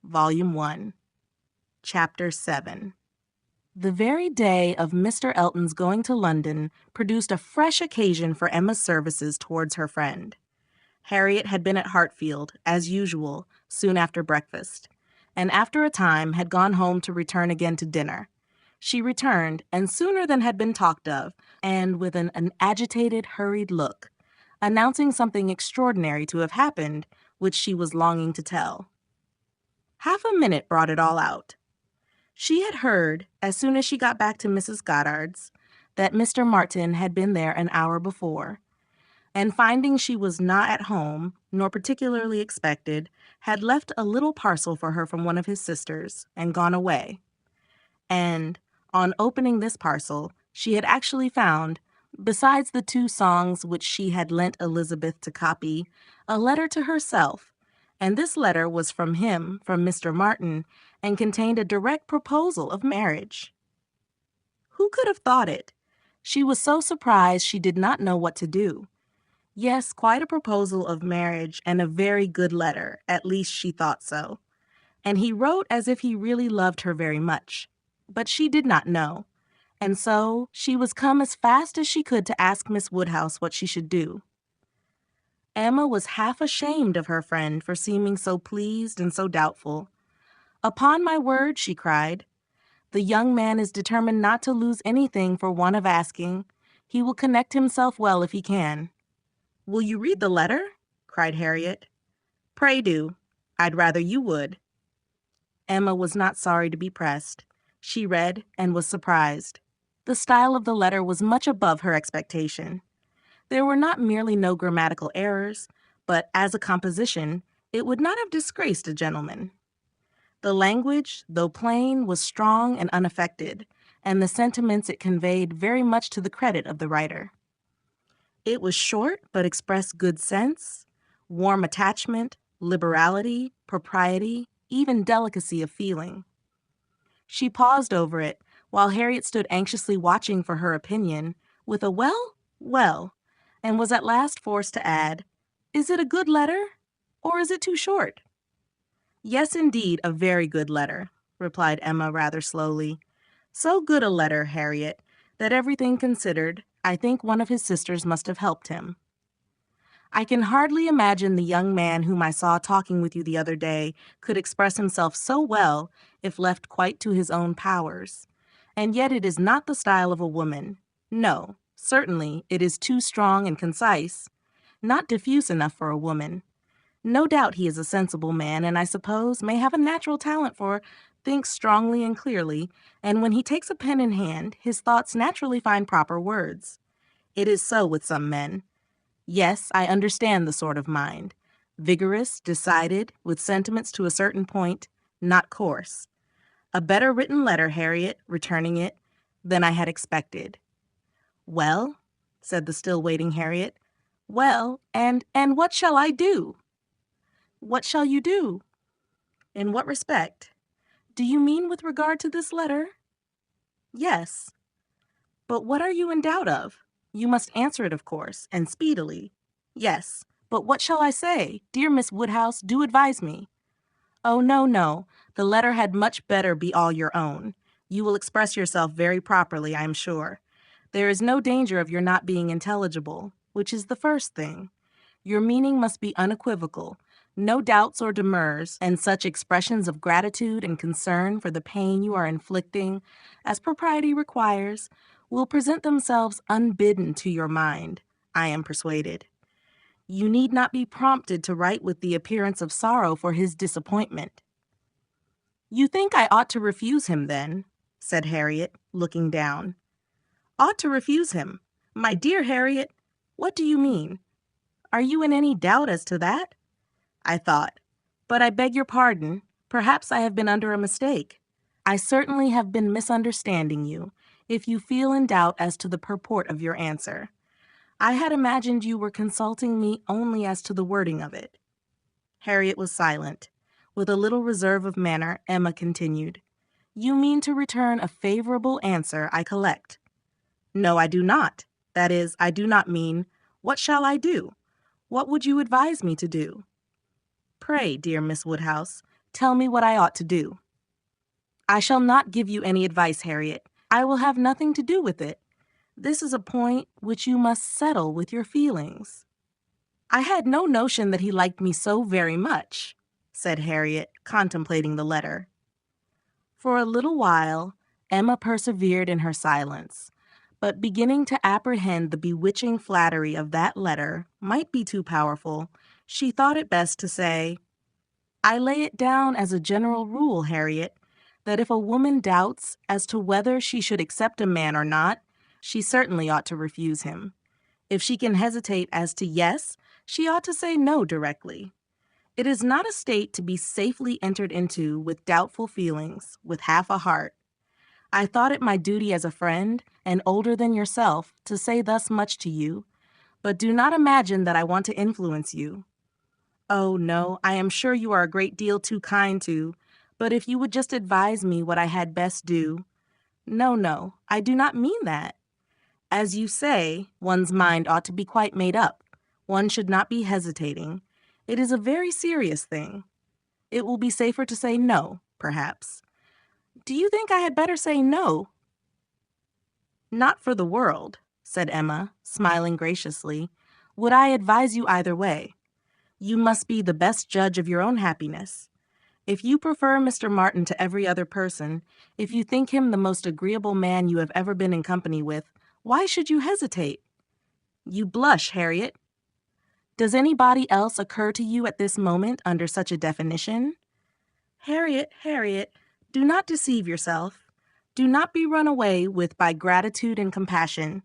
Volume 1, Chapter 7. The very day of Mr. Elton's going to London produced a fresh occasion for Emma's services towards her friend. Harriet had been at Hartfield, as usual, soon after breakfast, and after a time had gone home to return again to dinner. She returned, and sooner than had been talked of, and with an agitated, hurried look, announcing something extraordinary to have happened, which she was longing to tell. Half a minute brought it all out. She had heard, as soon as she got back to Mrs. Goddard's, that Mr. Martin had been there an hour before, and finding she was not at home, nor particularly expected, had left a little parcel for her from one of his sisters, and gone away. And, on opening this parcel, she had actually found, besides the 2 songs which she had lent Elizabeth to copy, a letter to herself, and this letter was from him, from Mr. Martin, and contained a direct proposal of marriage. Who could have thought it? She was so surprised she did not know what to do. Yes, quite a proposal of marriage, and a very good letter, at least she thought so. And he wrote as if he really loved her very much. But she did not know, and so she was come as fast as she could to ask Miss Woodhouse what she should do. Emma was half ashamed of her friend for seeming so pleased and so doubtful. "Upon my word," she cried, "the young man is determined not to lose anything for want of asking. He will connect himself well if he can." "Will you read the letter?" cried Harriet. "Pray do. I'd rather you would." Emma was not sorry to be pressed. She read and was surprised. The style of the letter was much above her expectation. There were not merely no grammatical errors, but as a composition, it would not have disgraced a gentleman. The language, though plain, was strong and unaffected, and the sentiments it conveyed very much to the credit of the writer. It was short, but expressed good sense, warm attachment, liberality, propriety, even delicacy of feeling. She paused over it, while Harriet stood anxiously watching for her opinion, with a well, and was at last forced to add, "Is it a good letter, or is it too short?" "Yes, indeed, a very good letter," replied Emma rather slowly. "So good a letter, Harriet, that everything considered, I think one of his sisters must have helped him. I can hardly imagine the young man whom I saw talking with you the other day could express himself so well if left quite to his own powers. And yet it is not the style of a woman. No, certainly it is too strong and concise, not diffuse enough for a woman. No doubt he is a sensible man, and I suppose may have a natural talent for thinks strongly and clearly, and when he takes a pen in hand, his thoughts naturally find proper words. It is so with some men. Yes, I understand the sort of mind. Vigorous, decided, with sentiments to a certain point, not coarse. A better written letter, Harriet, returning it, than I had expected." "Well," said the still waiting Harriet. "Well, and what shall I do?" "What shall you do? In what respect? Do you mean with regard to this letter?" "Yes." "But what are you in doubt of? You must answer it, of course, and speedily." "Yes, but what shall I say? Dear Miss Woodhouse, do advise me." "Oh, no, the letter had much better be all your own. You will express yourself very properly, I am sure. There is no danger of your not being intelligible, which is the first thing. Your meaning must be unequivocal. No doubts or demurs, and such expressions of gratitude and concern for the pain you are inflicting, as propriety requires, will present themselves unbidden to your mind, I am persuaded. You need not be prompted to write with the appearance of sorrow for his disappointment." "You think I ought to refuse him, then?" said Harriet, looking down. "Ought to refuse him? My dear Harriet, what do you mean? Are you in any doubt as to that?" I thought, "But I beg your pardon. Perhaps I have been under a mistake. I certainly have been misunderstanding you, if you feel in doubt as to the purport of your answer. I had imagined you were consulting me only as to the wording of it." Harriet was silent. With a little reserve of manner, Emma continued, "You mean to return a favorable answer, I collect." "No, I do not. That is, I do not mean, what shall I do? What would you advise me to do?" "Pray, dear Miss Woodhouse, Tell me what I ought to do." "I shall not give you any advice, Harriet. I will have nothing to do with it. This is a point which you must settle with your feelings." "I had no notion that he liked me so very much," said Harriet, contemplating the letter. For a little while, Emma persevered in her silence, but beginning to apprehend the bewitching flattery of that letter might be too powerful, she thought it best to say, "I lay it down as a general rule, Harriet, that if a woman doubts as to whether she should accept a man or not, she certainly ought to refuse him. If she can hesitate as to yes, she ought to say no directly. It is not a state to be safely entered into with doubtful feelings, with half a heart. I thought it my duty as a friend, and older than yourself, to say thus much to you, but do not imagine that I want to influence you. Oh, no, I am sure you are a great deal too kind to, but if you would just advise me what I had best do—" No, I do not mean that. As you say, one's mind ought to be quite made up. One should not be hesitating. It is a very serious thing. It will be safer to say no, perhaps. Do you think I had better say no?" "Not for the world," said Emma, smiling graciously, "would I advise you either way. You must be the best judge of your own happiness. If you prefer Mr. Martin to every other person, if you think him the most agreeable man you have ever been in company with, why should you hesitate? You blush, Harriet. Does anybody else occur to you at this moment under such a definition? Harriet, do not deceive yourself. Do not be run away with by gratitude and compassion.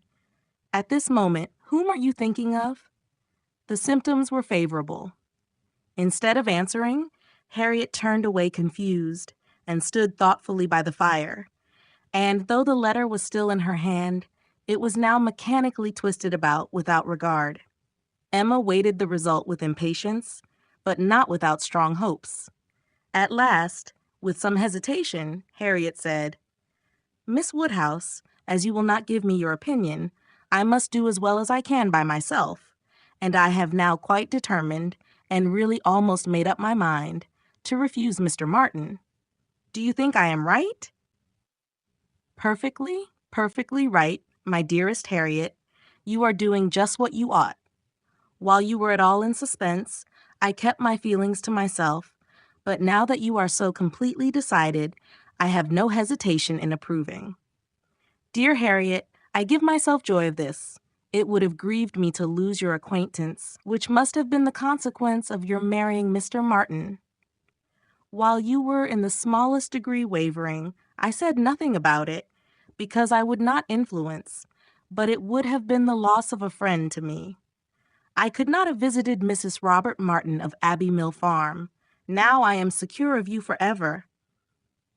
At this moment, whom are you thinking of?" The symptoms were favorable. Instead of answering, Harriet turned away confused and stood thoughtfully by the fire, and though the letter was still in her hand, it was now mechanically twisted about without regard. Emma waited the result with impatience, but not without strong hopes. At last, with some hesitation, Harriet said, "Miss Woodhouse, as you will not give me your opinion, I must do as well as I can by myself, and I have now quite determined, and really almost made up my mind, to refuse Mr. Martin. Do you think I am right?" Perfectly right, my dearest Harriet. You are doing just what you ought. While you were at all in suspense, I kept my feelings to myself, but now that you are so completely decided, I have no hesitation in approving. Dear Harriet, I give myself joy of this. It would have grieved me to lose your acquaintance, which must have been the consequence of your marrying Mr. Martin. While you were in the smallest degree wavering, I said nothing about it, because I would not influence, but it would have been the loss of a friend to me. I could not have visited Mrs. Robert Martin of Abbey Mill Farm. Now I am secure of you forever.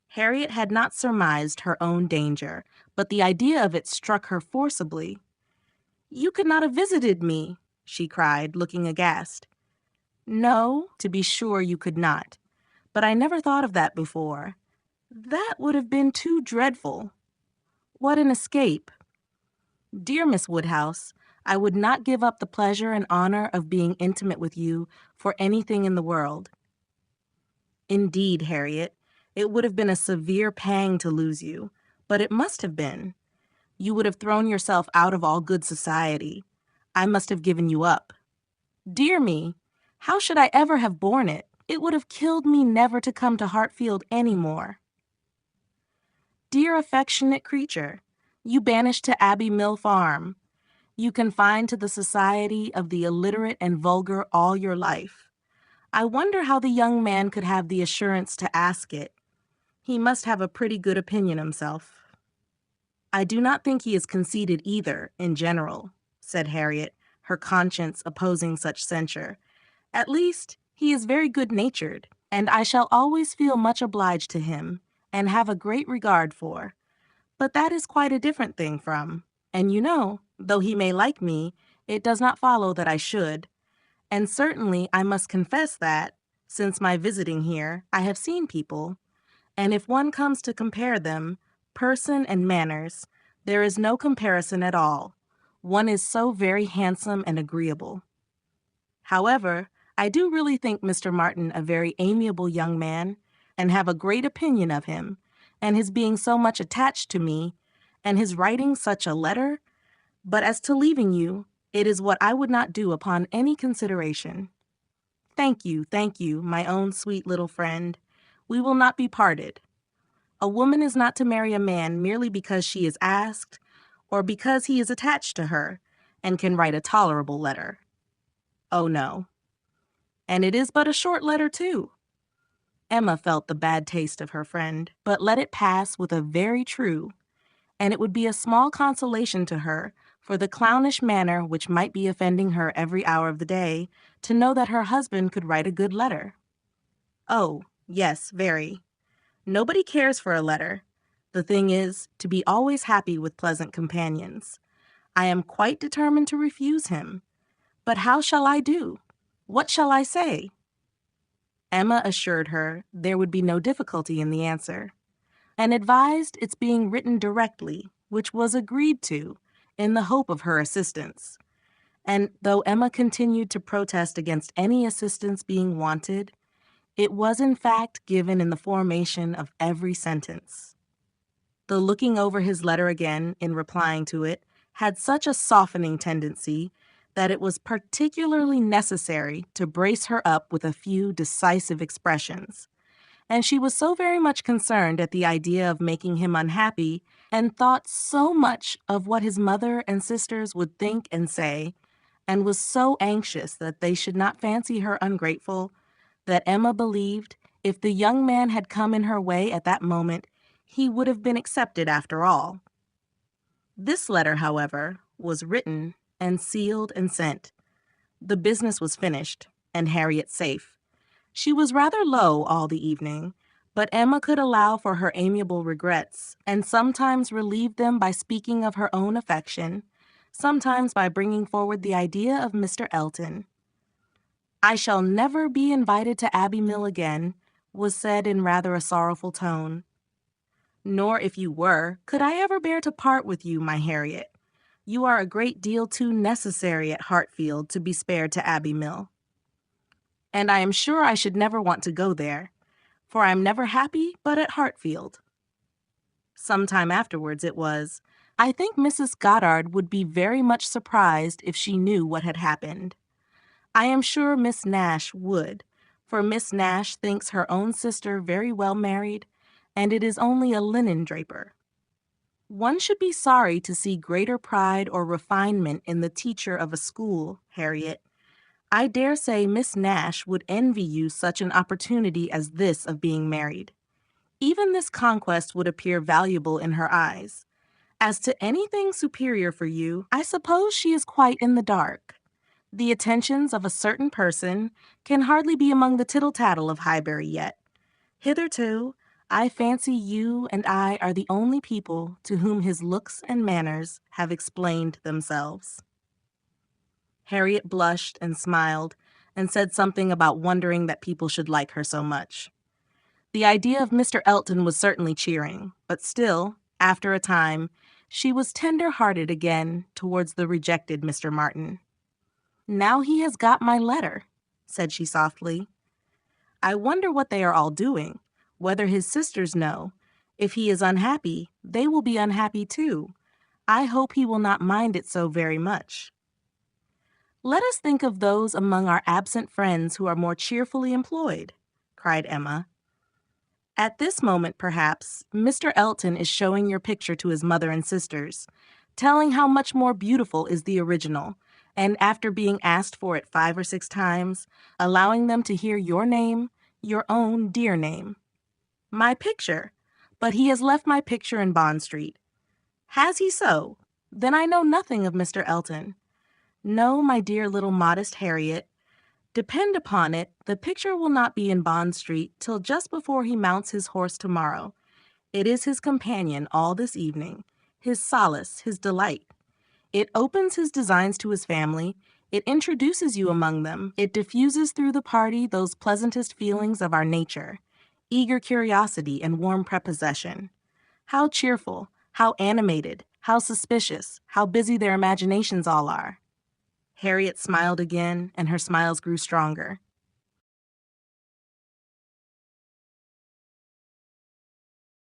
Harriet had not surmised her own danger, but the idea of it struck her forcibly. "You could not have visited me," she cried, looking aghast. "No, to be sure you could not. But I never thought of that before. That would have been too dreadful. What an escape! Dear Miss Woodhouse, I would not give up the pleasure and honor of being intimate with you for anything in the world." "Indeed, Harriet, it would have been a severe pang to lose you, but it must have been. You would have thrown yourself out of all good society. I must have given you up. Dear me, how should I ever have borne it? It would have killed me never to come to Hartfield any more. Dear affectionate creature, you banished to Abbey Mill Farm. You confined to the society of the illiterate and vulgar all your life. I wonder how the young man could have the assurance to ask it. He must have a pretty good opinion himself." "I do not think he is conceited either, in general," said Harriet, her conscience opposing such censure. "At least, he is very good-natured, and I shall always feel much obliged to him, and have a great regard for. But that is quite a different thing from, and you know, though he may like me, it does not follow that I should. And certainly I must confess that, since my visiting here, I have seen people, and if one comes to compare them, person and manners, there is no comparison at all. One is so very handsome and agreeable. However, I do really think Mr. Martin a very amiable young man, and have a great opinion of him, and his being so much attached to me, and his writing such a letter. But as to leaving you, it is what I would not do upon any consideration. Thank you, my own sweet little friend. We will not be parted. A woman is not to marry a man merely because she is asked, or because he is attached to her, and can write a tolerable letter. Oh, no. And it is but a short letter, too. Emma felt the bad taste of her friend, but let it pass with a very true, and it would be a small consolation to her, for the clownish manner which might be offending her every hour of the day, to know that her husband could write a good letter. Oh, yes, very. Nobody cares for a letter. The thing is, to be always happy with pleasant companions. I am quite determined to refuse him. But how shall I do? What shall I say? Emma assured her there would be no difficulty in the answer, and advised its being written directly, which was agreed to, in the hope of her assistance. And though Emma continued to protest against any assistance being wanted, it was in fact given in the formation of every sentence. The looking over his letter again in replying to it had such a softening tendency that it was particularly necessary to brace her up with a few decisive expressions. And she was so very much concerned at the idea of making him unhappy, and thought so much of what his mother and sisters would think and say, and was so anxious that they should not fancy her ungrateful, that Emma believed if the young man had come in her way at that moment, he would have been accepted after all. This letter, however, was written and sealed and sent. The business was finished, and Harriet safe. She was rather low all the evening, but Emma could allow for her amiable regrets, and sometimes relieved them by speaking of her own affection, sometimes by bringing forward the idea of Mr. Elton. I shall never be invited to Abbey Mill again, was said in rather a sorrowful tone. Nor, if you were, could I ever bear to part with you, my Harriet. You are a great deal too necessary at Hartfield to be spared to Abbey Mill. And I am sure I should never want to go there, for I am never happy but at Hartfield. Some time afterwards it was, I think Mrs. Goddard would be very much surprised if she knew what had happened. I am sure Miss Nash would, for Miss Nash thinks her own sister very well married, and it is only a linen draper. One should be sorry to see greater pride or refinement in the teacher of a school, Harriet. I dare say Miss Nash would envy you such an opportunity as this of being married. Even this conquest would appear valuable in her eyes. As to anything superior for you, I suppose she is quite in the dark. The attentions of a certain person can hardly be among the tittle-tattle of Highbury yet. Hitherto, I fancy you and I are the only people to whom his looks and manners have explained themselves. Harriet blushed and smiled, and said something about wondering that people should like her so much. The idea of Mr. Elton was certainly cheering, but still, after a time, she was tender-hearted again towards the rejected Mr. Martin. Now he has got my letter, said she softly. I wonder what they are all doing, whether his sisters know. If he is unhappy, they will be unhappy too. I hope he will not mind it so very much. Let us think of those among our absent friends who are more cheerfully employed, cried Emma. At this moment, perhaps, Mr. Elton is showing your picture to his mother and sisters, telling how much more beautiful is the original, and after being asked for it 5 or 6 times, allowing them to hear your name, your own dear name. My picture, but he has left my picture in Bond Street. Has he so? Then I know nothing of Mr. Elton. No, my dear little modest Harriet, depend upon it, the picture will not be in Bond Street till just before he mounts his horse tomorrow. It is his companion all this evening, his solace, his delight. It opens his designs to his family, it introduces you among them, it diffuses through the party those pleasantest feelings of our nature, eager curiosity and warm prepossession. How cheerful, how animated, how suspicious, how busy their imaginations all are. Harriet smiled again, and her smiles grew stronger.